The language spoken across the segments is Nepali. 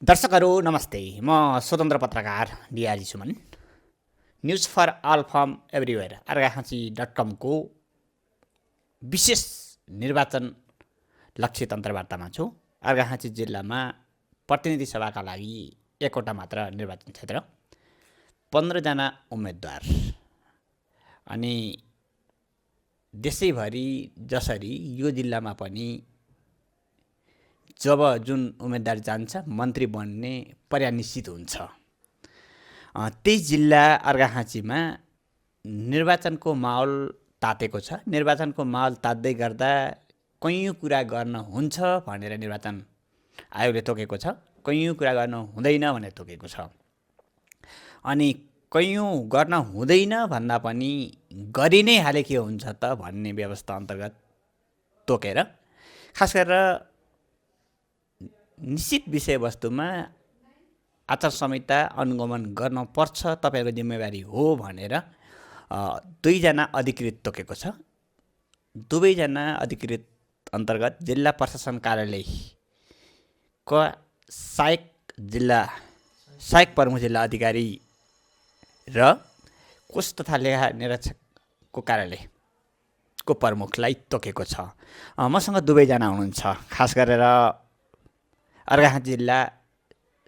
दर्शकहरू नमस्ते। म स्वतन्त्र पत्रकार DRG Suman. News for all from everywhere अर्घाखाँची.com को विशेष निर्वाचन लक्षित अन्तर्वार्तामा छु। अर्घाखाँची जिल्लामा प्रतिनिधि सभाका लागि एकवटा मात्र निर्वाचन क्षेत्र, 15 जना उम्मेदवार अनि देशैभरि जसरी यो जिल्लामा पनि जब जुन उम्मेदवार जान्छ मन्त्री बन्ने पर्या निश्चित हुन्छ। त्यही जिल्ला अर्घाखाँचीमा निर्वाचनको माहौल तातेको छ। निर्वाचनको माहौल तात्दै गर्दा कैयौँ कुरा गर्न हुन्छ भनेर निर्वाचन आयोगले तोकेको छ, कैयौँ कुरा गर्न हुँदैन भनेर तोकेको छ। अनि कैयौँ गर्न हुँदैन भन्दा पनि गरि नै हाले के हुन्छ त भन्ने व्यवस्था अन्तर्गत तोकेर खास गरेर निश्चित विषयवस्तुमा आचार संहिता अनुगमन गर्न पर्छ, तपाईँको जिम्मेवारी हो भनेर दुईजना अधिकृत तोकेको छ। दुवैजना अधिकृत अन्तर्गत जिल्ला प्रशासन कार्यालयका सहायक प्रमुख जिल्ला अधिकारी र कोष तथा लेखा निरीक्षकको कार्यालयको प्रमुखलाई तोकेको छ। मसँग दुवैजना हुनुहुन्छ। खास गरेर अर्घाखाँची जिल्ला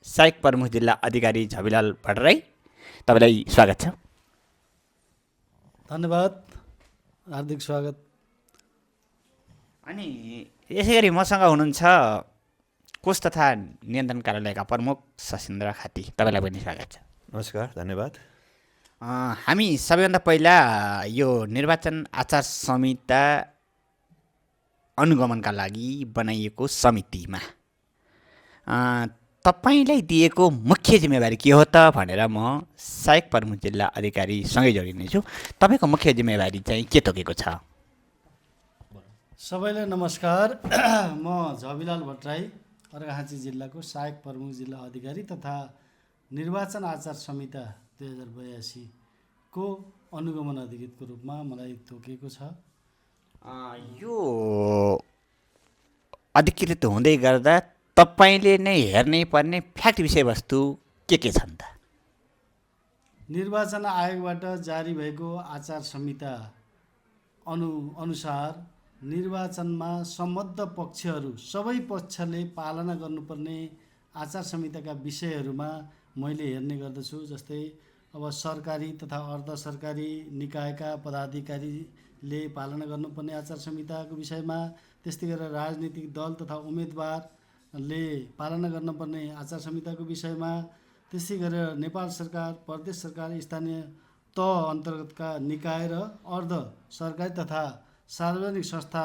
सहायक प्रमुख जिल्ला अधिकारी झबिलाल भट्टराई, तपाईँलाई स्वागत छ। धन्यवाद, हार्दिक स्वागत। अनि यसै गरी मसँग हुनुहुन्छ कोष तथा नियन्त्रण कार्यालयका प्रमुख सशिन्द्र खाती, तपाईँलाई पनि स्वागत छ। नमस्कार, धन्यवाद। हामी सबैभन्दा पहिला यो निर्वाचन आचार संहिता अनुगमनका लागि बनाइएको समितिमा तपाईँलाई दिएको मुख्य जिम्मेवारी के हो त भनेर म सहायक प्रमुख जिल्ला अधिकारीसँगै जोडिनेछु। तपाईँको मुख्य जिम्मेवारी चाहिँ के तोकेको छ? सबैलाई नमस्कार। म झबिलाल भट्टराई, अर्घाखाँची जिल्लाको सहायक प्रमुख जिल्ला अधिकारी तथा निर्वाचन आचार संहिता 2082 को अनुगमन अधिकृतको रूपमा मलाई तोकेको छ। यो अधिकृत हुँदै गर्दा तपाईँले नै हेर्नै पर्ने फ्याक्ट विषयवस्तु के छन् त? निर्वाचन आयोगबाट जारी भएको आचार संहिता अनुसार निर्वाचनमा सम्बद्ध पक्षहरू सबै पक्षले पालना गर्नुपर्ने आचार संहिताका विषयहरूमा मैले हेर्ने गर्दछु। जस्तै अब सरकारी तथा अर्ध सरकारी निकायका पदाधिकारीले पालना गर्नुपर्ने आचार संहिताको विषयमा, त्यस्तै गरेर राजनीतिक दल तथा उम्मेदवारले पालना गर्नुपर्ने आचार संहिताको विषयमा, त्यसै गरेर नेपाल सरकार, प्रदेश सरकार, स्थानीय तह अन्तर्गतका निकाय र अर्ध सरकारी तथा सार्वजनिक संस्था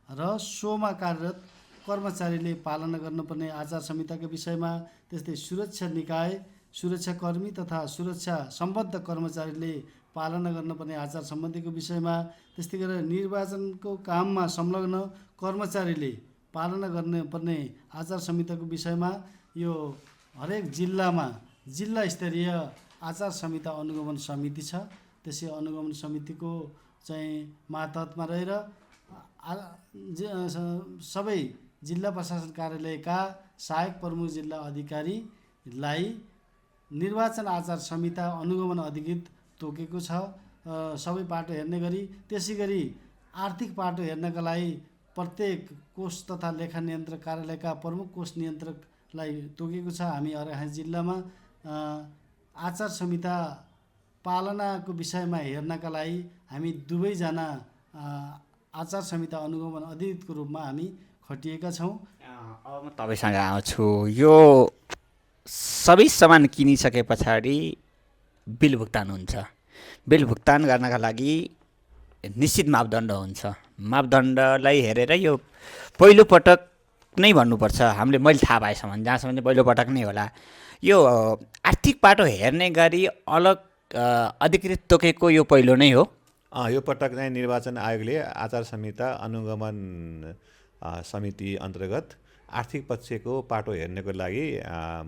र सोमा कार्यरत कर्मचारीले पालना गर्नुपर्ने आचार संहिताका विषयमा, त्यस्तै सुरक्षा निकाय, सुरक्षाकर्मी तथा सुरक्षा सम्बद्ध कर्मचारीले पालना गर्नुपर्ने आचार सम्बन्धीको विषयमा, त्यस्तै गरेर निर्वाचनको काममा संलग्न कर्मचारीले पालना गर्नुपर्ने आचार संहिताको विषयमा यो हरेक जिल्लामा जिल्ला स्तरीय आचार संहिता अनुगमन समिति छ। त्यसै अनुगमन समितिको चाहिँ मातहतमा रहेर सबै जिल्ला प्रशासन कार्यालयका सहायक प्रमुख जिल्ला अधिकारीलाई निर्वाचन आचार संहिता अनुगमन अधिकृत तोकेको छ, सबै पाटो हेर्ने गरी। त्यसै गरी आर्थिक पाटो हेर्नका लागि प्रत्येक कोष तथा लेखा नियन्त्रक कार्यालयका प्रमुख कोष नियन्त्रकलाई तोकेको छ। हामी अर्घाखाँची जिल्लामा आचार संहिता पालनाको विषयमा हेर्नका लागि हामी दुवैजना आचार संहिता अनुगमन अधिकृतको रूपमा हामी खटिएका छौँ। अब म तपाईँसँग आउँछु। यो सबै सामान किनिसके पछाडि बिल भुक्तान हुन्छ। बिल भुक्तान गर्नका लागि निश्चित मापदण्ड हुन्छ। मापदण्डलाई हेरेर यो पहिलोपटक नै भन्नुपर्छ। हामीले मैले थाहा पाएसम्म, जहाँसम्म चाहिँ पहिलोपटक नै होला। यो आर्थिक पाटो हेर्ने गरी अलग अधिकृत तोकेको यो पहिलो नै हो। यो पटक चाहिँ निर्वाचन आयोगले आचार संहिता अनुगमन समिति अन्तर्गत आर्थिक पक्षको पाटो हेर्नको लागि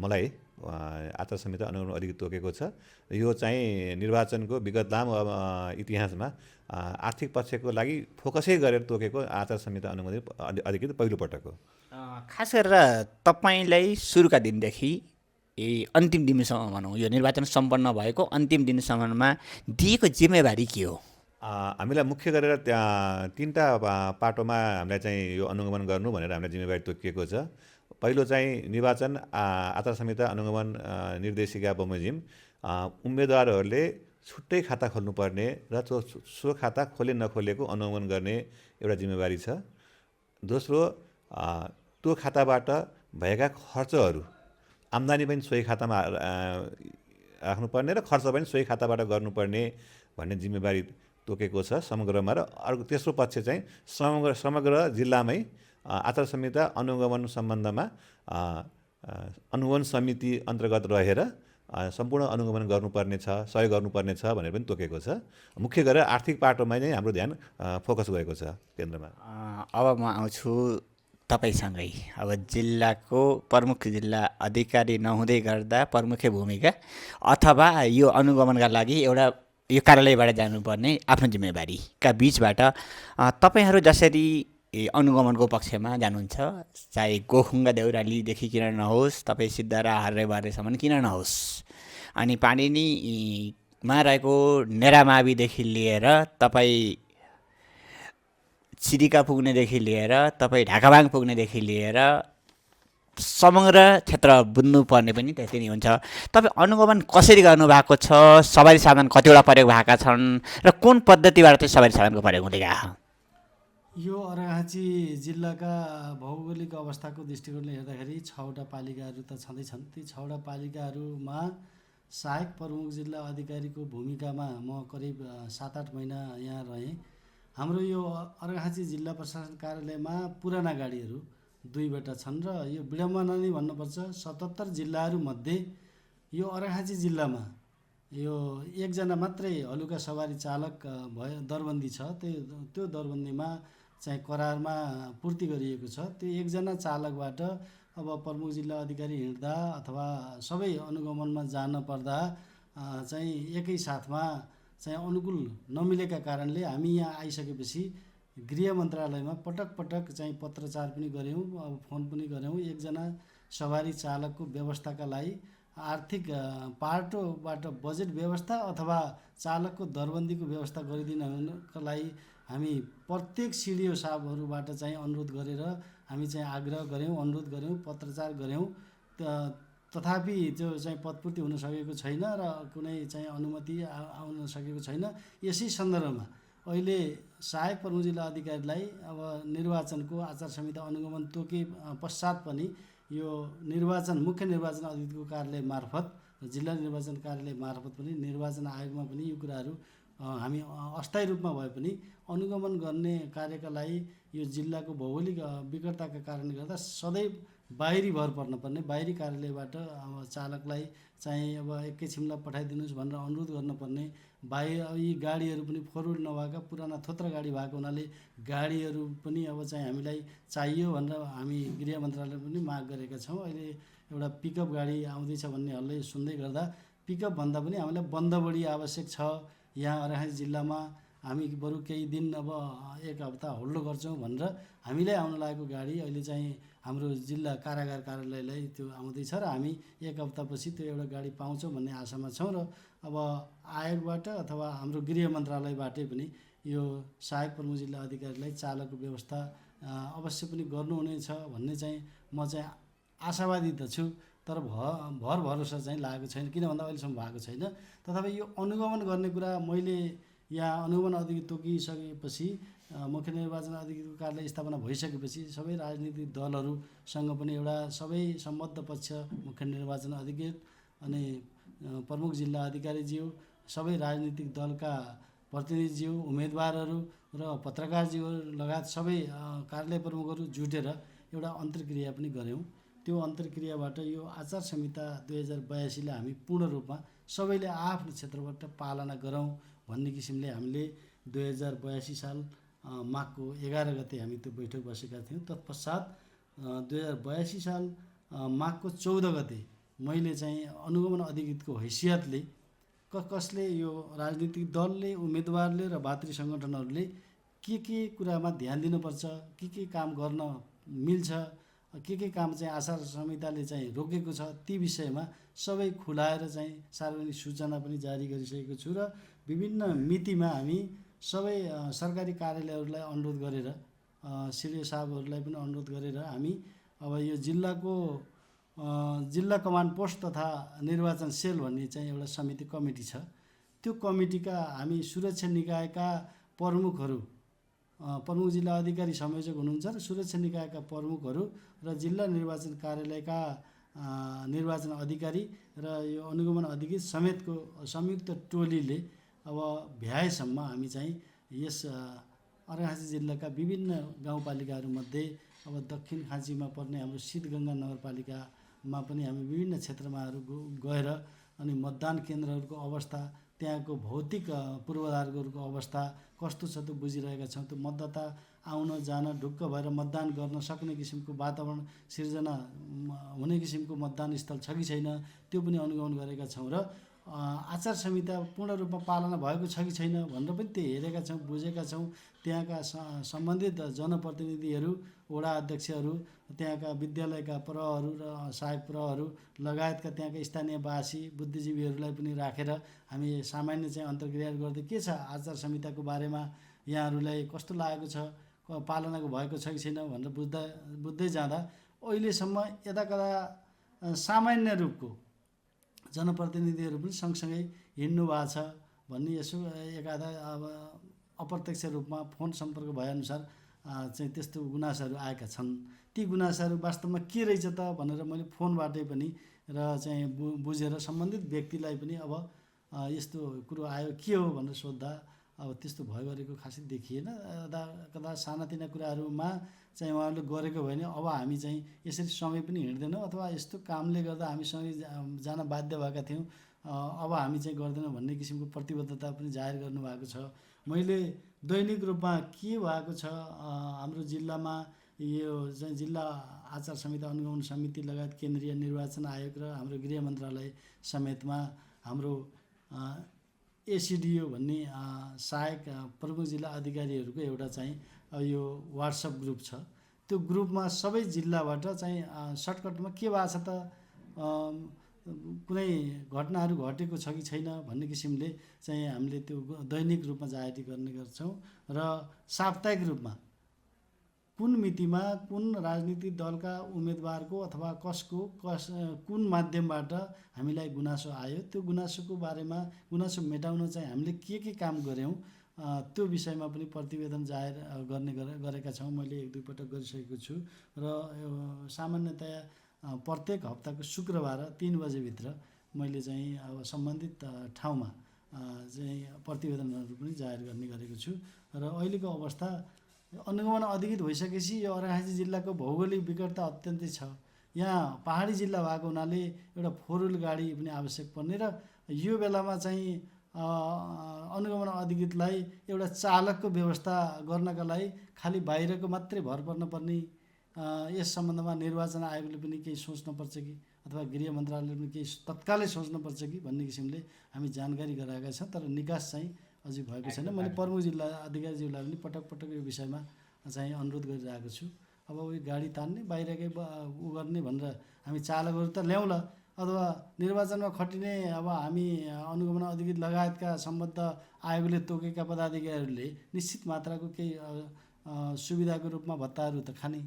मलाई आचार संहिता अनुगमन अधिकृत तोकेको छ। यो चाहिँ निर्वाचनको विगत लामो इतिहासमा आर्थिक पक्षको लागि फोकसै गरेर तोकेको आचार संहिता अनुगमन अधिकृत पहिलोपटक हो। खास गरेर तपाईँलाई सुरुका दिनदेखि अन्तिम दिनसम्म भनौँ, यो निर्वाचन सम्पन्न भएको अन्तिम दिनसम्ममा दिएको जिम्मेवारी के हो? हामीलाई मुख्य गरेर त्यहाँ 3टा पाटोमा हामीलाई चाहिँ यो अनुगमन गर्नु भनेर हामीलाई जिम्मेवारी तोकिएको छ। पहिलो चाहिँ निर्वाचन आचार संहिता अनुगमन निर्देशिका बमोजिम उम्मेदवारहरूले छुट्टै खाता खोल्नुपर्ने र सो खाता खोले नखोलेको अनुगमन गर्ने एउटा जिम्मेवारी छ। दोस्रो, त्यो खाताबाट भएका खर्चहरू आम्दानी पनि सोही खातामा राख्नुपर्ने र खर्च पनि सोही खाताबाट गर्नुपर्ने भन्ने जिम्मेवारी तोकेको छ समग्रमा। र अर्को तेस्रो पक्ष चाहिँ समग्र जिल्लामै आचार संहिता अनुगमन सम्बन्धमा अनुगमन समिति अन्तर्गत रहेर सम्पूर्ण अनुगमन गर्नुपर्ने छ, सहयोग गर्नुपर्ने छ भनेर पनि तोकेको छ। मुख्य गरेर आर्थिक पाटोमा नै हाम्रो ध्यान फोकस गएको छ केन्द्रमा। अब म आउँछु तपाईँसँगै। अब जिल्लाको प्रमुख जिल्ला अधिकारी नहुँदै गर्दा प्रमुख भूमिका अथवा यो अनुगमनका लागि एउटा यो कार्यालयबाट जानुपर्ने आफ्नो जिम्मेवारीका बिचबाट तपाईँहरू जसरी अनुगमनको पक्षमा जानुहुन्छ, चाहे गोखुङ्गा देउरालीदेखि किन नहोस्, तपाईँ सिद्धारा हर्रेबारेसम्म किन नहोस्, अनि पाणिनीमा रहेको नेरामाविदेखि लिएर तपाईँ चिरिका पुग्नेदेखि लिएर तपाईँ ढाकाबाङ पुग्नेदेखि लिएर समग्र क्षेत्र बुझ्नुपर्ने पनि त्यति नै हुन्छ। तपाईँ अनुगमन कसरी गर्नुभएको छ? सवारी साधन कतिवटा प्रयोग भएका छन् र कुन पद्धतिबाट चाहिँ सवारी साधनको प्रयोग हुँदै गएको? यो अर्घाखाँची जिल्लाका भौगोलिक अवस्थाको दृष्टिकोणले हेर्दाखेरि 6वटा पालिकाहरू त छँदैछन्। ती 6वटा पालिकाहरूमा सहायक प्रमुख जिल्ला अधिकारीको भूमिकामा म करिब 7-8 महिना यहाँ रहेँ। हाम्रो यो अर्घाखाँची जिल्ला प्रशासन कार्यालयमा पुराना गाडीहरू 2वटा छन् र यो विडम्बना नै भन्नुपर्छ 77 जिल्लाहरूमध्ये यो अर्घाखाँची जिल्लामा यो 1जना मात्रै हलुका सवारी चालक भयो दरबन्दी छ। त्यो दरबन्दीमा चाहिँ करारमा पूर्ति गरिएको छ। त्यो 1जना चालकबाट अब प्रमुख जिल्ला अधिकारी हिँड्दा अथवा सबै अनुगमनमा जान पर्दा चाहिँ एकै साथमा चाहिँ अनुकूल नमिलेका कारणले हामी यहाँ आइसकेपछि गृह मन्त्रालयमा पटक पटक चाहिँ पत्रचार पनि गऱ्यौँ, अब फोन पनि गऱ्यौँ। 1जना सवारी चालकको व्यवस्थाका लागि आर्थिक पाटोबाट बजेट व्यवस्था अथवा चालकको दरबन्दीको व्यवस्था गरिदिनका लागि हामी प्रत्येक सिडिओ साहबहरूबाट चाहिँ अनुरोध गरेर हामी चाहिँ आग्रह गऱ्यौँ, अनुरोध गऱ्यौँ, पत्रचार गऱ्यौँ। तथापि त्यो चाहिँ पदपूर्ति हुन सकेको छैन र कुनै चाहिँ अनुमति आउन सकेको छैन। यसै सन्दर्भमा अहिले सहायक प्रमुख जिल्ला अधिकारीलाई अब निर्वाचनको आचार संहिता अनुगमन तोके पश्चात पनि यो मुख्य निर्वाचन अधिकारीको कार्यालय मार्फत, जिल्ला निर्वाचन कार्यालय मार्फत पनि निर्वाचन आयोगमा पनि यो कुराहरू हामी अस्थायी रूपमा भए पनि अनुगमन गर्ने कार्यका लागि यो जिल्लाको भौगोलिक विकटताका कारणले गर्दा सधैँ बाहिरी भर पर्नुपर्ने, बाहिरी कार्यालयबाट अब चालकलाई चाहिँ अब एकैछिनलाई पठाइदिनुहोस् भनेर अनुरोध गर्नुपर्ने, बाहिर यी गाडीहरू पनि 4 व्हिल नभएका पुराना थोत्रा गाडी भएको हुनाले गाडीहरू पनि अब चाहिँ हामीलाई चाहियो भनेर हामी गृह मन्त्रालयले पनि माग गरेका छौँ। अहिले एउटा पिकअप गाडी आउँदैछ भन्ने हल्लै सुन्दै गर्दा पिकअप भन्दा पनि हामीलाई बन्द बढी आवश्यक छ। यहाँ अर्घाखाँची जिल्लामा हामी बरु केही दिन अब 1 हप्ता होल्ड गर्छौँ भनेर हामीलाई आउन लागेको गाडी अहिले चाहिँ हाम्रो जिल्ला कारागार कार्यालयलाई त्यो आउँदैछ र हामी 1 हप्तापछि त्यो एउटा गाडी पाउँछौँ भन्ने आशामा छौँ। र अब आयोगबाट अथवा हाम्रो गृह मन्त्रालयबाटै पनि यो सहायक प्रमुख जिल्ला अधिकारीलाई चालकको व्यवस्था अवश्य पनि गर्नुहुनेछ भन्ने चाहिँ म चाहिँ आशावादी त छु, तर भरोसा चाहिँ लागेको छैन, किन भन्दा अहिलेसम्म भएको छैन। तथापि यो अनुगमन गर्ने कुरा मैले यहाँ अनुगमन अधिकारी तोकिसकेपछि मुख्य निर्वाचन अधिकारीको कार्यालय स्थापना भइसकेपछि सबै राजनीतिक दलहरूसँग पनि एउटा सबै सम्बद्ध पक्ष मुख्य निर्वाचन अधिकारी अनि प्रमुख जिल्ला अधिकारीज्यू, सबै राजनीतिक दलका प्रतिनिधिज्यू, उम्मेदवारहरू र पत्रकारज्यूहरू लगायत सबै कार्यालय प्रमुखहरू जुटेर एउटा अन्तर्क्रिया पनि गऱ्यौँ। त्यो अन्तर्क्रियाबाट यो आचार संहिता 2082लाई हामी पूर्ण रूपमा सबैले आफ्नो क्षेत्रबाट पालना गरौँ भन्ने किसिमले हामीले 2082 साल माघको 11 गते हामी त्यो बैठक बसेका थियौँ। तत्पश्चात 2082 साल माघको 14 गते मैले चाहिँ अनुगमन अधिकृतको हैसियतले कसले यो राजनीतिक दलले, उम्मेदवारले र भातृ सङ्गठनहरूले के कुरामा ध्यान दिनुपर्छ, के काम गर्न मिल्छ, के काम चाहिँ आचार संहिताले चाहिँ रोकेको छ, ती विषयमा सबै खुलाएर चाहिँ सार्वजनिक सूचना पनि जारी गरिसकेको छु र विभिन्न मितिमा हामी सबै सरकारी कार्यालयहरूलाई अनुरोध गरेर सिडिओ साहबहरूलाई पनि अनुरोध गरेर हामी अब यो जिल्ला कमान्ड पोस्ट तथा निर्वाचन सेल भन्ने चाहिँ एउटा समिति कमिटी छ। त्यो कमिटीका हामी सुरक्षा निकायका प्रमुखहरू, प्रमुख जिल्ला अधिकारी संयोजक हुनुहुन्छ र सुरक्षा निकायका प्रमुखहरू र जिल्ला निर्वाचन कार्यालयका निर्वाचन अधिकारी र यो अनुगमन अधिकृत समेतको संयुक्त टोलीले अब भ्याएसम्म हामी चाहिँ यस अर्घाखाँची जिल्लाका विभिन्न गाउँपालिकाहरूमध्ये अब दक्षिण खाँचीमा पर्ने हाम्रो शीतगङ्गा नगरपालिकामा पनि हामी विभिन्न क्षेत्रमाहरू गएर अनि मतदान केन्द्रहरूको अवस्था, त्यहाँको भौतिक पूर्वाधारहरूको अवस्था कस्तो छ त्यो बुझिरहेका छौँ। त्यो मतदाता आउन जान ढुक्क भएर मतदान गर्न सक्ने किसिमको वातावरण सिर्जना हुने किसिमको मतदान स्थल छ कि छैन त्यो पनि अनुगमन गरेका छौँ र आचार संहिता पूर्ण रूपमा पालना भएको छ कि छैन भनेर पनि त्यो हेरेका छौँ, बुझेका छौँ। त्यहाँका सम्बन्धित जनप्रतिनिधिहरू, वडा अध्यक्षहरू, त्यहाँका विद्यालयका प्रहहरू र सहायक प्रहहरू लगायतका त्यहाँका स्थानीयवासी बुद्धिजीवीहरूलाई पनि राखेर हामी सामान्य चाहिँ अन्तर्क्रिया गर्दै के छ आचार संहिताको बारेमा यहाँहरूलाई कस्तो लागेको छ, पालनाको भएको छ कि छैन भनेर बुझ्दै जाँदा अहिलेसम्म यदाकदा सामान्य रूपको जनप्रतिनिधिहरू पनि सँगसँगै हिँड्नु भएको छ भन्ने यसो एकाधा अब अप्रत्यक्ष रूपमा फोन सम्पर्क भएअनुसार चाहिँ त्यस्तो गुनासाहरू आएका छन्। ती गुनासाहरू वास्तवमा के रहेछ त भनेर मैले फोनबाटै पनि र चाहिँ बुझेर सम्बन्धित व्यक्तिलाई पनि अब यस्तो कुरो आयो के हो भनेर सोद्धा अब त्यस्तो भयो गरेको खासै देखिएन। कदा सानातिना कुराहरूमा चाहिँ उहाँहरूले गरेको भयो भने अब हामी चाहिँ यसरी सँगै पनि हिँड्दैनौँ अथवा यस्तो कामले गर्दा हामी सँगै जान बाध्य भएका थियौँ, अब हामी चाहिँ गर्दैनौँ भन्ने किसिमको प्रतिबद्धता पनि जाहेर गर्नुभएको छ। मैले दैनिक रूपमा के भएको छ हाम्रो जिल्लामा यो चाहिँ जिल्ला आचार संहिता अनुगमन समिति लगायत केन्द्रीय निर्वाचन आयोग र हाम्रो गृह मन्त्रालय समेतमा हाम्रो एसिडिओ भन्ने सहायक प्रमुख जिल्ला अधिकारीहरूको एउटा चाहिँ यो वाट्सएप ग्रुप छ। त्यो ग्रुपमा सबै जिल्लाबाट चाहिँ सर्टकटमा के भएको छ त, कुनै घटनाहरू घटेको छ कि छैन भन्ने किसिमले चाहिँ हामीले त्यो दैनिक रूपमा जाहेरी गर्ने गर्छौँ र साप्ताहिक रूपमा कुन मितिमा कुन राजनीतिक दलका उम्मेदवारको अथवा कुन माध्यमबाट हामीलाई गुनासो आयो त्यो गुनासोको बारेमा गुनासो मेटाउन चाहिँ हामीले के काम गऱ्यौँ त्यो विषयमा पनि प्रतिवेदन जाहेर गरेका छौँ। मैले एक दुई पटक गरिसकेको छु र सामान्यतया प्रत्येक हप्ताको शुक्रबार 3 बजेभित्र मैले चाहिँ अब सम्बन्धित ठाउँमा चाहिँ प्रतिवेदनहरू पनि जाहेर गर्ने गरेको छु। र अहिलेको अवस्था अनुगमन अधिकृत भइसकेपछि यो अर्घाखाँची जिल्लाको भौगोलिक विकटता अत्यन्तै छ। यहाँ पहाडी जिल्ला भएको हुनाले एउटा 4 व्हिल गाडी पनि आवश्यक पर्ने र यो बेलामा चाहिँ अनुगमन अधिकृतलाई एउटा चालकको व्यवस्था गर्नका लागि खालि बाहिरको मात्रै भर पर्न पर्ने, यस सम्बन्धमा निर्वाचन आयोगले पनि केही सोच्नुपर्छ कि अथवा गृह मन्त्रालयले पनि केही तत्कालै सोच्नुपर्छ कि भन्ने किसिमले हामी जानकारी गराएका छौँ। तर निकास चाहिँ अझै भएको छैन। मैले प्रमुख जिल्ला अधिकारीज्यूलाई पनि पटक यो विषयमा चाहिँ अनुरोध गरिरहेको छु। अब उयो गाडी तान्ने बाहिरकै उ गर्ने भनेर हामी चालकहरू त ल्याउँला अथवा निर्वाचनमा खटिने अब हामी अनुगमन अधिकृत लगायतका सम्बद्ध आयोगले तोकेका पदाधिकारीहरूले निश्चित मात्राको केही सुविधाको रूपमा भत्ताहरू त खाने,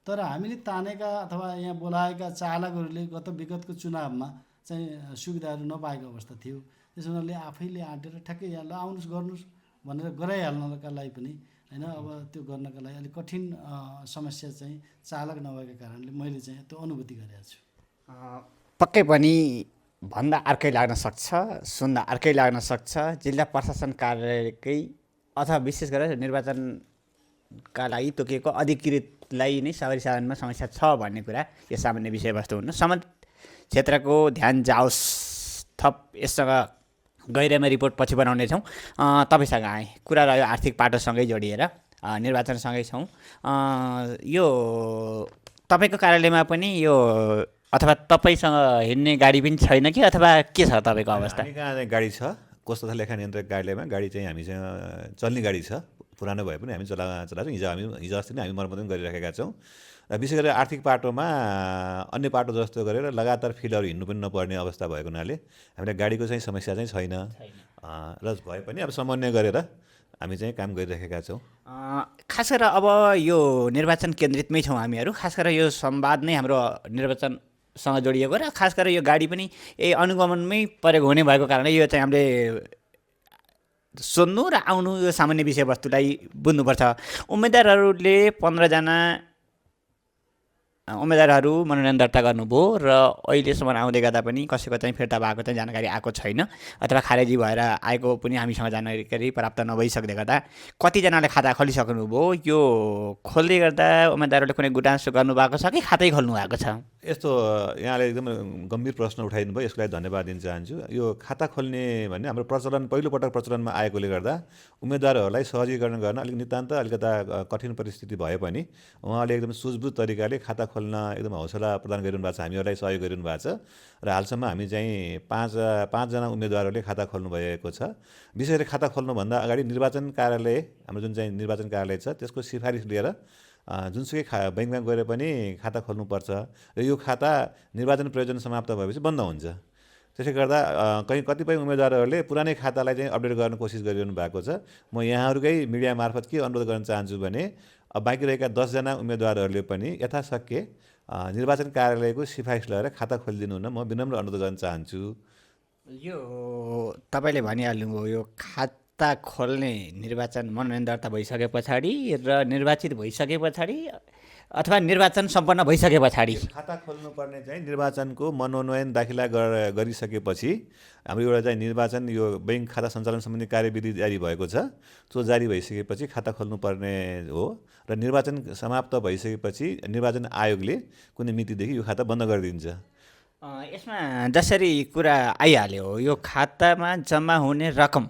तर हामीले तानेका अथवा यहाँ बोलाएका चालकहरूले विगतको चुनावमा चाहिँ सुविधाहरू नपाएको अवस्था थियो। त्यस हुनाले आफैले आँटेर ठ्याक्कै यहाँ ल आउनुहोस् गर्नुहोस् भनेर गराइहाल्नका लागि पनि होइन अब त्यो गर्नका लागि अलिक कठिन समस्या चाहिँ चालक नभएका कारणले मैले चाहिँ त्यो अनुभूति गरेको छु। पक्कै पनि भन्दा अर्कै लाग्न सक्छ, सुन्दा अर्कै लाग्न सक्छ। जिल्ला प्रशासन कार्यालयकै अथवा विशेष गरेर निर्वाचनका लागि तोकिएको अधिकृतलाई नै सवारी साधनमा समस्या छ भन्ने कुरा यो सामान्य विषयवस्तु हुनु। सम्बन्धित क्षेत्रको ध्यान जाओस्। थप यससँग गहिराइमा रिपोर्ट पछि बनाउनेछौँ। तपाईँसँग आएँ, कुरा रह्यो आर्थिक पाटोसँगै जोडिएर निर्वाचनसँगै छौँ। यो तपाईँको कार्यालयमा पनि यो अथवा तपाईँसँग हिँड्ने गाडी पनि छैन कि अथवा के छ तपाईँको अवस्था? हामी कहाँ चाहिँ गाडी छ, कस्तो तथा लेखा नियन्त्रक कार्यालयमा गाडी चाहिँ हामीसँग चल्ने गाडी छ, पुरानो भए पनि हामी चलाएको हिजो अस्ति नै हामी मर्मत पनि गरिराखेका छौँ। र विशेष गरेर आर्थिक पाटोमा अन्य पाटो जस्तो गरेर लगातार फिल्डहरू हिँड्नु पनि नपर्ने अवस्था भएको हुनाले हामीलाई गाडीको चाहिँ समस्या चाहिँ छैन। र भए पनि अब समन्वय गरेर हामी चाहिँ काम गरिराखेका छौँ। खास गरेर अब यो निर्वाचन केन्द्रितमै छौँ हामीहरू। खास गरेर यो संवाद नै हाम्रो निर्वाचनसँग जोडिएको र खास गरेर यो गाडी पनि अनुगमनमै प्रयोग हुने भएको कारणले यो चाहिँ हामीले सोध्नु र आउनु यो सामान्य विषयवस्तुलाई बुझ्नुपर्छ। उम्मेदवारहरूले 15जना उम्मेदवारहरू मनोनयन दर्ता गर्नुभयो र अहिलेसम्म आउँदै गर्दा पनि कसैको चाहिँ फिर्ता भएको चाहिँ जानकारी आएको छैन अथवा खारेजी भएर आएको पनि हामीसँग जानकारी प्राप्त नभइसक्दै गर्दा कतिजनाले खाता खोलिसक्नुभयो? यो खोल्दै गर्दा उम्मेदवारहरूले कुनै गुनासो गर्नुभएको छ कि खातै खोल्नु भएको छ? यस्तो यहाँले एकदम गम्भीर प्रश्न उठाइदिनु भयो, यसको लागि धन्यवाद दिन चाहन्छु। यो खाता खोल्ने भन्ने हाम्रो पहिलोपटक प्रचलनमा आएकोले गर्दा उम्मेदवारहरूलाई सहजीकरण गर्न अलिक नितान्त अलिकता कठिन परिस्थिति भए पनि उहाँले एकदम सुझबुझ तरिकाले खाता खोल्न एकदम हौसला प्रदान गरिरहनु भएको छ, हामीहरूलाई सहयोग गरिरहनु भएको छ। र हालसम्म हामी चाहिँ पाँचजना उम्मेदवारहरूले खाता खोल्नु भएको छ। विशेष गरी खाता खोल्नुभन्दा अगाडि निर्वाचन कार्यालय, हाम्रो जुन चाहिँ निर्वाचन कार्यालय छ त्यसको सिफारिस लिएर जुनसुकै ब्याङ्कमा गएर पनि खाता खोल्नुपर्छ र यो खाता निर्वाचन प्रयोजन समाप्त भएपछि बन्द हुन्छ। त्यसले गर्दा कतिपय उम्मेदवारहरूले पुरानै खातालाई चाहिँ अपडेट गर्न कोसिस गरिरहनु भएको छ। म यहाँहरूकै मिडिया मार्फत के अनुरोध गर्न चाहन्छु भने बाँकी रहेका 10जना उम्मेदवारहरूले पनि यथाशक्य निर्वाचन कार्यालयको सिफारिस लगाएर खाता खोलिदिनु हुन म विनम्र अनुरोध गर्न चाहन्छु। यो तपाईँले भनिहाल्नुभयो, यो खाता खोल्ने निर्वाचन मनोनयन दर्ता भइसके पछाडि र निर्वाचित भइसके पछाडि अथवा निर्वाचन सम्पन्न भइसके पछाडि खाता खोल्नुपर्ने चाहिँ निर्वाचनको मनोनयन दाखिला गरिसकेपछि हाम्रो एउटा चाहिँ निर्वाचन यो ब्याङ्क खाता सञ्चालन सम्बन्धी कार्यविधि जारी भएको छ। त्यो जारी भइसकेपछि खाता खोल्नुपर्ने हो र निर्वाचन समाप्त भइसकेपछि निर्वाचन आयोगले कुनै मितिदेखि यो खाता बन्द गरिदिन्छ। यसमा जसरी कुरा आइहाल्यो, यो खातामा जम्मा हुने रकम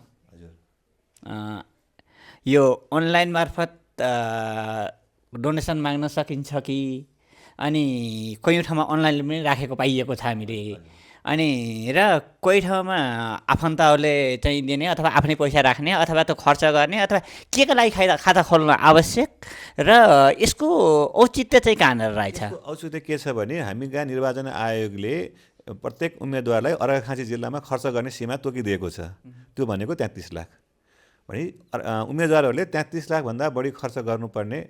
यो अनलाइन मार्फत डोनेसन माग्न सकिन्छ कि? अनि कोही ठाउँमा अनलाइनले पनि राखेको पाइएको छ हामीले, अनि र कोही ठाउँमा आफन्तहरूले चाहिँ दिने अथवा आफ्नै पैसा राख्ने अथवा त्यो खर्च गर्ने अथवा के को लागि खाता खोल्न आवश्यक र यसको औचित्य चाहिँ कहाँनिर रहेछ? औचित्य के छ भने हामी कहाँ निर्वाचन आयोगले प्रत्येक उम्मेदवारलाई अर्घाखाँची जिल्लामा खर्च गर्ने सीमा तोकिदिएको छ। त्यो भनेको 33 लाख। भने उम्मेदवारहरूले 33 लाखभन्दा बढी खर्च गर्नुपर्ने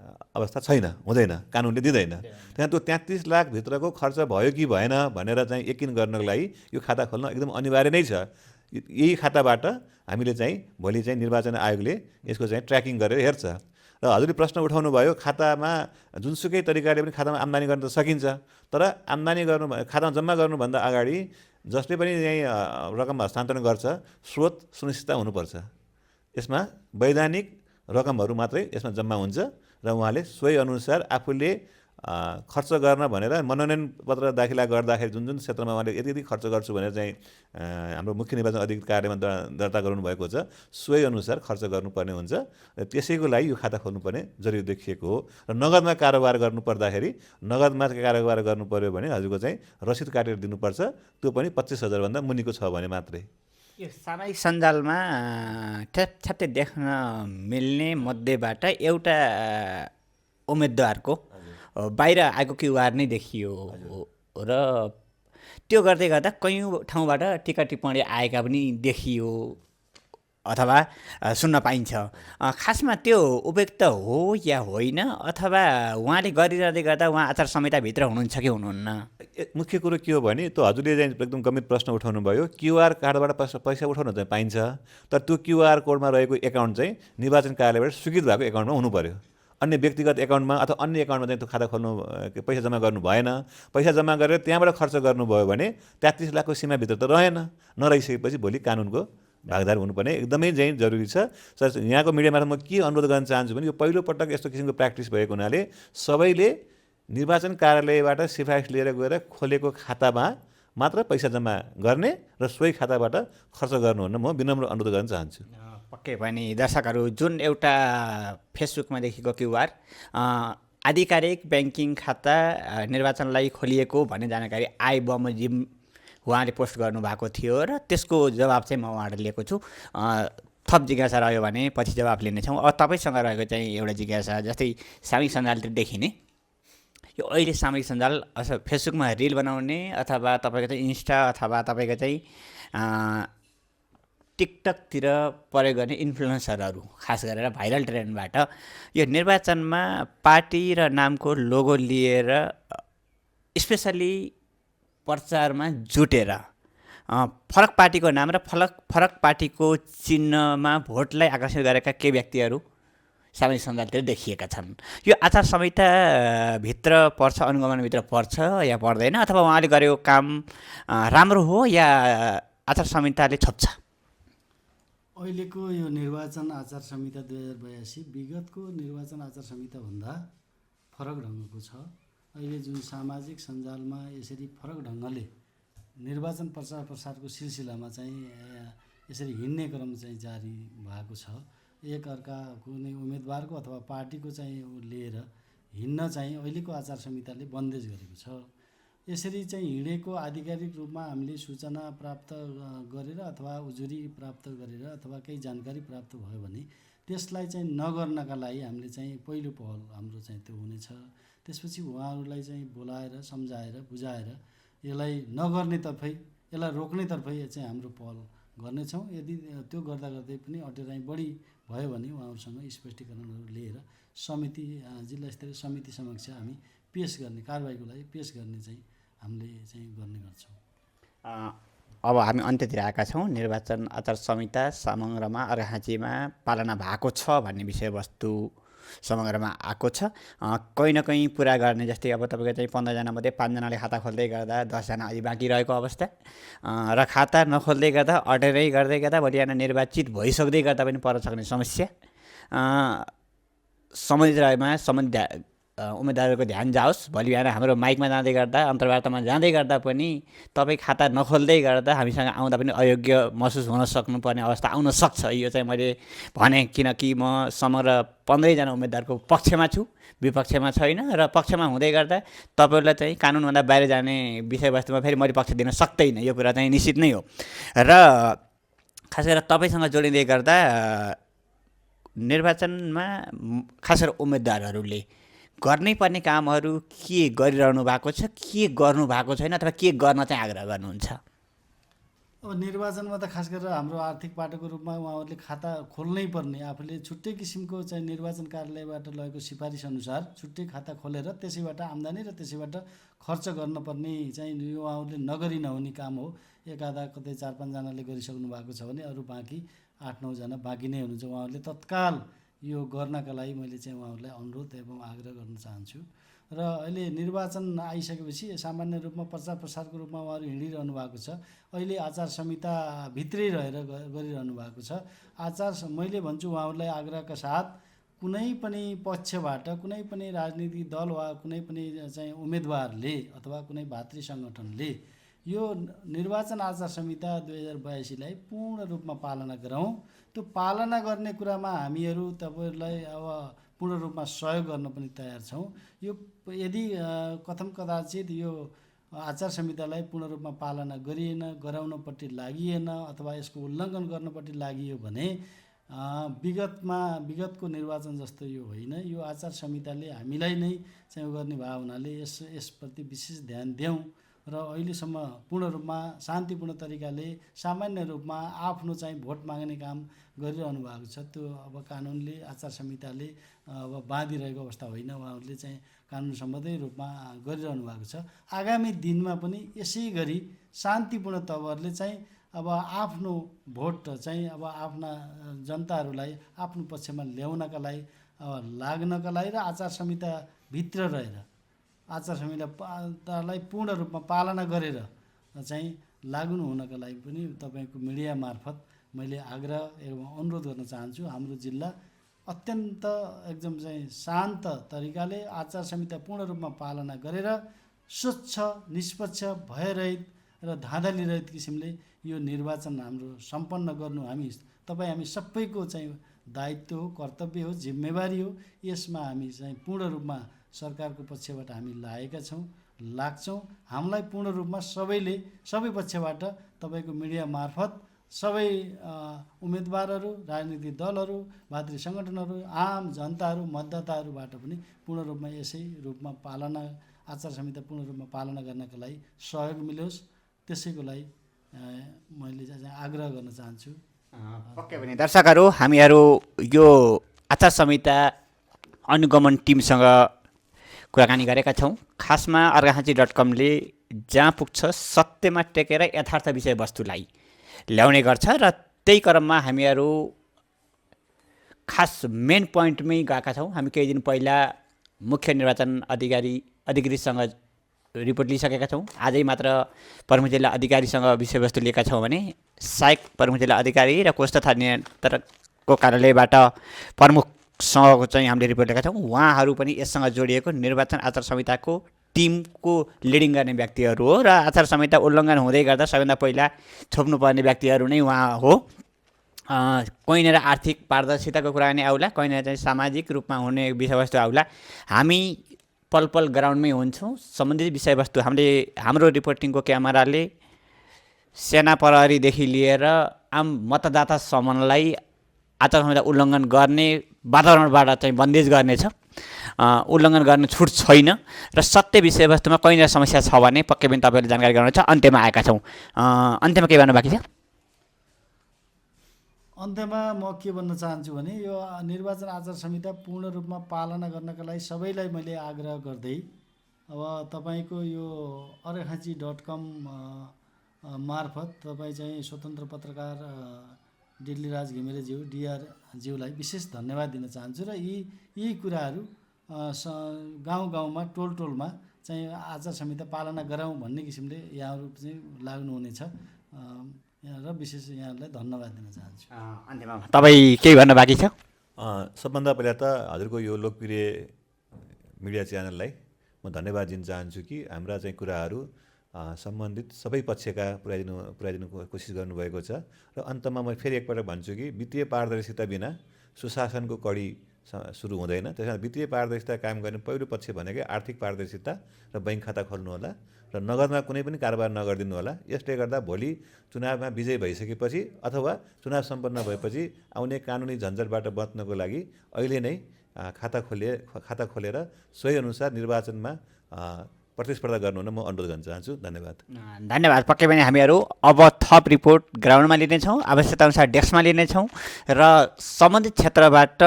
अवस्था छैन, हुँदैन, कानुनले दिँदैन। त्यहाँ त्यो 33 लाखभित्रको खर्च भयो कि भएन भनेर चाहिँ यकिन गर्नको लागि यो खाता खोल्न एकदम अनिवार्य नै छ। यही खाताबाट हामीले चाहिँ भोलि चाहिँ निर्वाचन आयोगले यसको चाहिँ ट्र्याकिङ गरेर हेर्छ। र हजुरले प्रश्न उठाउनु भयो, खातामा जुनसुकै तरिकाले पनि खातामा आम्दानी गर्न त सकिन्छ, तर आम्दानी खातामा जम्मा गर्नुभन्दा अगाडि जसले पनि चाहिँ रकम हस्तान्तरण गर्छ स्रोत सुनिश्चित हुनुपर्छ। यसमा वैधानिक रकमहरू मात्रै यसमा जम्मा हुन्छ र उहाँले सोही अनुसार आफूले खर्च गर्न भनेर मनोनयन पत्र दाखिला गर्दाखेरि जुन जुन क्षेत्रमा उहाँले यति खर्च गर्छु भनेर चाहिँ हाम्रो मुख्य निर्वाचन अधिकारी कार्यालयमा दर्ता गर्नुभएको छ सोही अनुसार खर्च गर्नुपर्ने हुन्छ र त्यसैको लागि यो खाता खोल्नुपर्ने जरुरी देखिएको हो। र नगदमा कारोबार गर्नुपर्दाखेरि नगदमा कारोबार गर्नु पर्यो भने हजुरको चाहिँ रसिद काटेर दिनुपर्छ, त्यो पनि 25,000 भन्दा मुनिको छ भने मात्रै। यो सामाजिक सञ्जालमा ठ्याप्ठ्याप्पै देख्न मिल्ने मध्येबाट एउटा उम्मेदवारको बाहिर आएको क्युआर नै देखियो र त्यो गर्दै गर्दा कयौँ ठाउँबाट टिका टिप्पणी आएका पनि देखियो अथवा सुन्न पाइन्छ। खासमा त्यो उपयुक्त हो या होइन, अथवा उहाँले गरिरहँदै गर्दा उहाँ आचार संहिताभित्र हुनुहुन्छ कि हुनुहुन्न? मुख्य कुरो के हो भने त्यो हजुरले चाहिँ एकदम गम्भीर प्रश्न उठाउनु भयो। क्युआर कार्डबाट पैसा उठाउन चाहिँ पाइन्छ, तर त्यो क्युआर कोडमा रहेको एकाउन्ट चाहिँ निर्वाचन कार्यालयबाट स्वीकृत भएको एकाउन्टमा हुनु पर्यो। अन्य व्यक्तिगत एकाउन्टमा अथवा अन्य एकाउन्टमा चाहिँ त्यो खाता खोल्नु पैसा जम्मा गर्नु भएन। पैसा जम्मा गरेर त्यहाँबाट खर्च गर्नुभयो भने 33 लाखको सीमाभित्र त रहेन। नरहिसकेपछि भोलि कानुनको भागदार हुनुपर्ने एकदमै चाहिँ जरुरी छ। सर यहाँको मिडियामा म के अनुरोध गर्न चाहन्छु भने यो पहिलोपटक यस्तो किसिमको प्र्याक्टिस भएको हुनाले सबैले निर्वाचन कार्यालयबाट सिफारिस लिएर गएर खोलेको खातामा मात्र पैसा जम्मा गर्ने र सोही खाताबाट खर्च गर्नुहुन्न म विनम्र अनुरोध गर्न चाहन्छु। पक्कै पनि दर्शकहरू, जुन एउटा फेसबुकमा देखेको क्युआर आधिकारिक ब्याङ्किङ खाता निर्वाचनलाई खोलिएको भन्ने जानकारी आए बमोजिम उहाँले पोस्ट गर्नुभएको थियो र त्यसको जवाब चाहिँ म उहाँबाट लिएको छु। थप जिज्ञासा रह्यो भने पछि जवाब लिनेछौँ। अब तपाईँसँग रहेको चाहिँ एउटा जिज्ञासा, जस्तै सामाजिक सञ्जालतिर देखिने यो अहिले सामाजिक सञ्जाल फेसबुकमा रिल बनाउने अथवा तपाईँको चाहिँ इन्स्टा अथवा तपाईँको चाहिँ टिकटकतिर प्रयोग गर्ने इन्फ्लुएन्सरहरू खास गरेर भाइरल ट्रेन्डबाट यो निर्वाचनमा पार्टी र नामको लोगो लिएर स्पेसली प्रचारमा जुटेर फरक पार्टीको नाम र फरक पार्टीको चिन्हमा भोटलाई आकर्षित गरेका केही व्यक्तिहरू सामाजिक सञ्जालतिर देखिएका छन्। यो आचार संहिताभित्र पर्छ, अनुगमनभित्र पर्छ या पर्दैन, अथवा उहाँले गरेको काम राम्रो हो या आचार संहिताले छोप्छ? अहिलेको यो निर्वाचन आचार संहिता 2082 विगतको निर्वाचन आचार संहिताभन्दा फरक ढङ्गको छ। अहिले जुन सामाजिक सञ्जालमा यसरी फरक ढङ्गले निर्वाचन प्रचार प्रसारको सिलसिलामा चाहिँ यसरी हिँड्ने क्रम चाहिँ जारी भएको छ। एक अर्का कुनै उम्मेदवारको अथवा पार्टीको चाहिँ लिएर हिँड्न चाहिँ अहिलेको आचार संहिताले बन्देज गरेको छ। यसरी चाहिँ हिँडेको आधिकारिक रूपमा हामीले सूचना प्राप्त गरेर अथवा उजुरी प्राप्त गरेर अथवा केही जानकारी प्राप्त भयो भने त्यसलाई चाहिँ नगर्नका लागि हामीले चाहिँ पहिलो पहल हाम्रो चाहिँ त्यो हुनेछ। त्यसपछि उहाँहरूलाई चाहिँ बोलाएर सम्झाएर बुझाएर यसलाई नगर्नेतर्फै, यसलाई रोक्नेतर्फै चाहिँ हाम्रो पहल गर्नेछौँ। यदि त्यो गर्दा गर्दै पनि अटेराइ बढी भयो भने उहाँहरूसँग स्पष्टीकरणहरू लिएर समिति, जिल्ला स्तरीय समिति समक्ष हामी पेस गर्ने, कारबाहीको लागि पेस गर्ने चाहिँ हामीले चाहिँ गर्ने गर्छौँ। अब हामी अन्त्यतिर आएका छौँ। निर्वाचन आचार संहिता समग्रमा अर्घाखाँचीमा पालना भएको छ भन्ने विषयवस्तु समग्रमा आएको छ। कहीँ न कहीँ पुरा गर्ने, जस्तै अब तपाईँको चाहिँ 15 मध्ये 5 जनाले खाता खोल्दै गर्दा 10 जना अझै बाँकी रहेको अवस्था र खाता नखोल्दै गर्दा अटेरै गर्दै गर्दा भोलि बिहान निर्वाचित भइसक्दै गर्दा पनि पर्न सक्ने समस्या सम्बन्धित रहेमा सम्बन्धित उम्मेदवारको ध्यान जाओस्। भोलि बिहान हाम्रो माइकमा जाँदै गर्दा, अन्तर्वार्तामा जाँदै गर्दा पनि तपाईँ खाता नखोल्दै गर्दा हामीसँग आउँदा पनि अयोग्य महसुस हुन सक्नुपर्ने अवस्था आउन सक्छ। यो चाहिँ मैले भने, किनकि म समग्र 15 जना उम्मेदवारको पक्षमा छु, विपक्षमा छैन। र पक्षमा हुँदै गर्दा तपाईँहरूलाई चाहिँ कानुनभन्दा बाहिर जाने विषयवस्तुमा फेरि मैले पक्ष दिन सक्दैन, यो कुरा चाहिँ निश्चित नै हो। र खास गरेर तपाईँसँग जोडिँदै गर्दा निर्वाचनमा खास गरेर उम्मेदवारहरूले गर्नै पर्ने कामहरू के गरिरहनु भएको छ, के गर्नु भएको छैन, अथवा के गर्न चाहिँ आग्रह गर्नुहुन्छ? अब निर्वाचनमा त खास गरेर हाम्रो आर्थिक पाटोको रूपमा उहाँहरूले खाता खोल्नै पर्ने, आफूले छुट्टै किसिमको चाहिँ निर्वाचन कार्यालयबाट लगेको सिफारिस अनुसार छुट्टै खाता खोलेर त्यसैबाट आम्दानी र त्यसैबाट खर्च गर्नुपर्ने चाहिँ यो उहाँहरूले नगरी नहुने काम हो। एक आधा कतै 4-5 जनाले गरिसक्नु भएको छ भने अरू बाँकी 8-9 जना बाँकी नै हुनुहुन्छ। उहाँहरूले तत्काल यो गर्नका लागि मैले चाहिँ उहाँहरूलाई अनुरोध एवं आग्रह गर्न चाहन्छु। र अहिले निर्वाचन आइसकेपछि सामान्य रूपमा प्रचार प्रसारको रूपमा उहाँहरू हिँडिरहनु भएको छ। अहिले आचार संहिता भित्रै रहेर गरिरहनु भएको छ। मैले भन्छु उहाँहरूलाई आग्रहका साथ कुनै पनि पक्षबाट, कुनै पनि राजनीतिक दल वा कुनै पनि चाहिँ उम्मेदवारले अथवा कुनै भातृ सङ्गठनले यो निर्वाचन आचार संहिता 2082 लाई पूर्ण रूपमा पालना गरौँ। त्यो पालना गर्ने कुरामा हामीहरू तपाईँहरूलाई अब पूर्ण रूपमा सहयोग गर्न पनि तयार छौँ। यो यदि कथम कदाचित यो आचार संहितालाई पूर्ण रूपमा पालना गरिएन, गराउनपट्टि लागिएन अथवा यसको उल्लङ्घन गर्नपट्टि लागियो भने विगतको निर्वाचन जस्तो यो होइन। यो आचार संहिताले हामीलाई नै चाहिँ गर्ने भएको हुनाले यसप्रति विशेष ध्यान देऊ र अहिलेसम्म पूर्ण रूपमा शान्तिपूर्ण तरिकाले सामान्य रूपमा आफ्नो चाहिँ भोट माग्ने काम गरिरहनु भएको छ। त्यो अब कानुनले, आचार संहिताले अब बाँधिरहेको अवस्था होइन, उहाँहरूले चाहिँ कानुन सम्बन्धी रूपमा गरिरहनु भएको छ। आगामी दिनमा पनि यसै गरी शान्तिपूर्ण तवरले चाहिँ अब आफ्नो भोट चाहिँ अब आफ्ना जनताहरूलाई आफ्नो पक्षमा ल्याउनका लागि, लाग्नका लागि र आचार संहिता भित्र रहेर आचार संहितालाई पूर्ण रूपमा पालना गरेर चाहिँ लाग्नु हुनका लागि पनि तपाईँको मिडिया मार्फत मैले आग्रह एवं अनुरोध गर्न चाहन्छु। हाम्रो जिल्ला अत्यन्त एकदम चाहिँ शान्त तरिकाले आचार संहिता पूर्ण रूपमा पालना गरेर स्वच्छ, निष्पक्ष, भयरहित र धाँधलीरहित किसिमले यो निर्वाचन हाम्रो सम्पन्न गर्नु हामी सबैको चाहिँ दायित्व हो, कर्तव्य हो, जिम्मेवारी हो। यसमा हामी चाहिँ पूर्ण रूपमा सरकारको पक्षबाट हामी लागेका छौँ, लाग्छौँ। हामीलाई पूर्ण रूपमा सबै पक्षबाट तपाईँको मिडिया मार्फत सबै उम्मेदवारहरू, राजनीतिक दलहरू, भातृ सङ्गठनहरू, आम जनताहरू, मतदाताहरूबाट पनि पूर्ण रूपमा यसै रूपमा आचार संहिता पूर्ण रूपमा पालना गर्नका लागि सहयोग मिलोस्, त्यसैको लागि मैले चाहिँ आग्रह गर्न चाहन्छु। पक्कै पनि दर्शकहरू, हामीहरू यो आचार संहिता अनुगमन टिमसँग कुराकानी गरेका छौँ। खासमा अर्घाखाँची.com ले जहाँ पुग्छ सत्यमा टेकेर यथार्थ विषयवस्तुलाई ल्याउने गर्छ र त्यही क्रममा हामीहरू खास मेन पोइन्टमै गएका छौँ। हामी केही दिन पहिला मुख्य निर्वाचन अधिकृतसँग रिपोर्ट लिइसकेका छौँ। आजै मात्र प्रमुख जिल्ला अधिकारीसँग विषयवस्तु लिएका छौँ भने सहायक प्रमुख जिल्ला अधिकारी र कोष तथा नियन्त्रकको कार्यालयबाट प्रमुखसँग चाहिँ हामीले रिपोर्ट लिएका छौँ। उहाँहरू पनि यससँग जोडिएको निर्वाचन आचार संहिताको टिमको लिडिङ गर्ने व्यक्तिहरू हो र आचार संहिता उल्लङ्घन हुँदै गर्दा सबैभन्दा पहिला छोप्नुपर्ने व्यक्तिहरू नै उहाँ हो। कहीँनिर आर्थिक पारदर्शिताको कुरा गर्ने आउला, कहीँनिर चाहिँ सामाजिक रूपमा हुने विषयवस्तु आउला। हामी पल ग्राउन्डमै हुन्छौँ। सम्बन्धित विषयवस्तु हाम्रो रिपोर्टिङको क्यामेराले सेना प्रहरीदेखि लिएर आम मतदातासम्मलाई आचार संहिता उल्लङ्घन गर्ने वातावरणबाट चाहिँ बन्देज गर्नेछ। उल्लङ्घन गर्न छुट छैन र सत्य विषयवस्तुमा कहीँनिर समस्या छ भने पक्कै पनि तपाईँहरूले जानकारी गराउनुहुन्छ। अन्त्यमा आएका छौँ। अन्त्यमा के भन्नु बाँकी छ? अन्त्यमा म के भन्न चाहन्छु भने यो निर्वाचन आचार संहिता पूर्ण रूपमा पालना गर्नका लागि सबैलाई मैले आग्रह गर्दै अब तपाईँको यो अर्घाखाँची.com मार्फत तपाईँ चाहिँ स्वतन्त्र पत्रकार दिल्लीराज घिमिरेज्यू DR ज्यूलाई विशेष धन्यवाद दिन चाहन्छु र यी कुराहरू गाउँमा टोलमा चाहिँ आचार संहिता पालना गराउँ भन्ने किसिमले यहाँहरू चाहिँ लाग्नुहुनेछ र विशेष यहाँहरूलाई धन्यवाद दिन चाहन्छु। अन्त्यमा तपाईँ केही भन्न बाँकी छ? सबभन्दा पहिला त हजुरको यो लोकप्रिय मिडिया च्यानललाई म धन्यवाद दिन चाहन्छु कि हाम्रा चाहिँ कुराहरू सम्बन्धित सबै पक्षका पुर्याइदिनु कोसिस गर्नुभएको छ। र अन्तमा म फेरि एकपल्ट भन्छु कि वित्तीय पारदर्शिता बिना सुशासनको कडी सुरु हुँदैन। त्यसमा वित्तीय पारदर्शिता कायम गर्ने पहिलो पक्ष भनेकै आर्थिक पारदर्शिता र बैंक खाता खोल्नु होला र नगदमा कुनै पनि कारोबार नगरिदिनु होला। यसले गर्दा भोलि चुनावमा विजय भइसकेपछि अथवा चुनाव सम्पन्न भएपछि आउने कानुनी झन्झटबाट बच्नको लागि अहिले नै खाता खोलेर सोही अनुसार निर्वाचनमा प्रतिस्पर्धा गर्नु हुन म अनुरोध गर्न चाहन्छु। धन्यवाद। पक्कै पनि हामीहरू अब थप रिपोर्ट ग्राउन्डमा लिनेछौँ, आवश्यकता अनुसार डेस्कमा लिनेछौँ र सम्बन्धित क्षेत्रबाट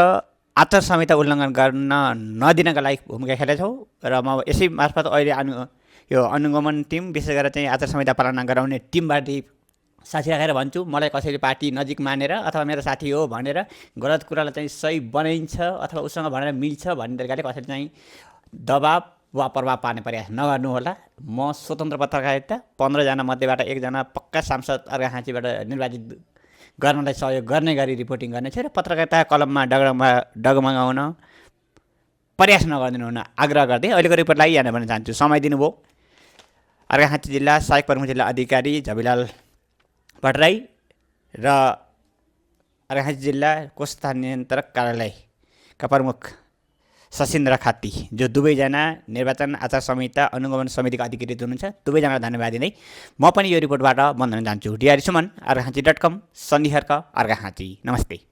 आचार संहिता उल्लङ्घन गर्न नदिनका लागि भूमिका खेलेछौँ। र म यसै मार्फत अहिले यो अनुगमन टिम विशेष गरेर चाहिँ आचार संहिता पालना गराउने टिमबाट साथी राखेर भन्छु, मलाई कसैले पार्टी नजिक मानेर अथवा मेरो साथी हो भनेर गलत कुरालाई चाहिँ सही बनाइन्छ अथवा उसँग भनेर मिल्छ भन्ने तरिकाले कसैले चाहिँ दबाब वा प्रभाव पार्ने प्रयास नगर्नु होला। म स्वतन्त्र पत्रकारिता 15 जना मध्येबाट 1 जना पक्का सांसद अर्घाखाँचीबाट निर्वाचित गर्नलाई सहयोग गर्ने गरी रिपोर्टिङ गर्नेछु र पत्रकारिता कलममा डगमगाउन प्रयास नगरिदिनु हुन आग्रह गर्दै अहिलेको रिपोर्टलाई यहाँ भन्न चाहन्छु। समय दिनुभयो अर्घाखाँची जिल्ला सहायक प्रमुख जिल्ला अधिकारी झबिलाल भट्टराई र अर्घाखाँची जिल्ला कोष तथा नियन्त्रक कार्यालयका प्रमुख सशिन्द्र खाती, जो दुवैजना निर्वाचन आचार संहिता अनुगमन समितिका अधिकृत हुनुहुन्छ। दुवैजनालाई धन्यवाद दिँदै म पनि यो रिपोर्टबाट बन्द हुन चाहन्छु। DR सुमन, अर्घाखाँची.com, सन्धिखर्क, अर्घाखाँची। नमस्ते।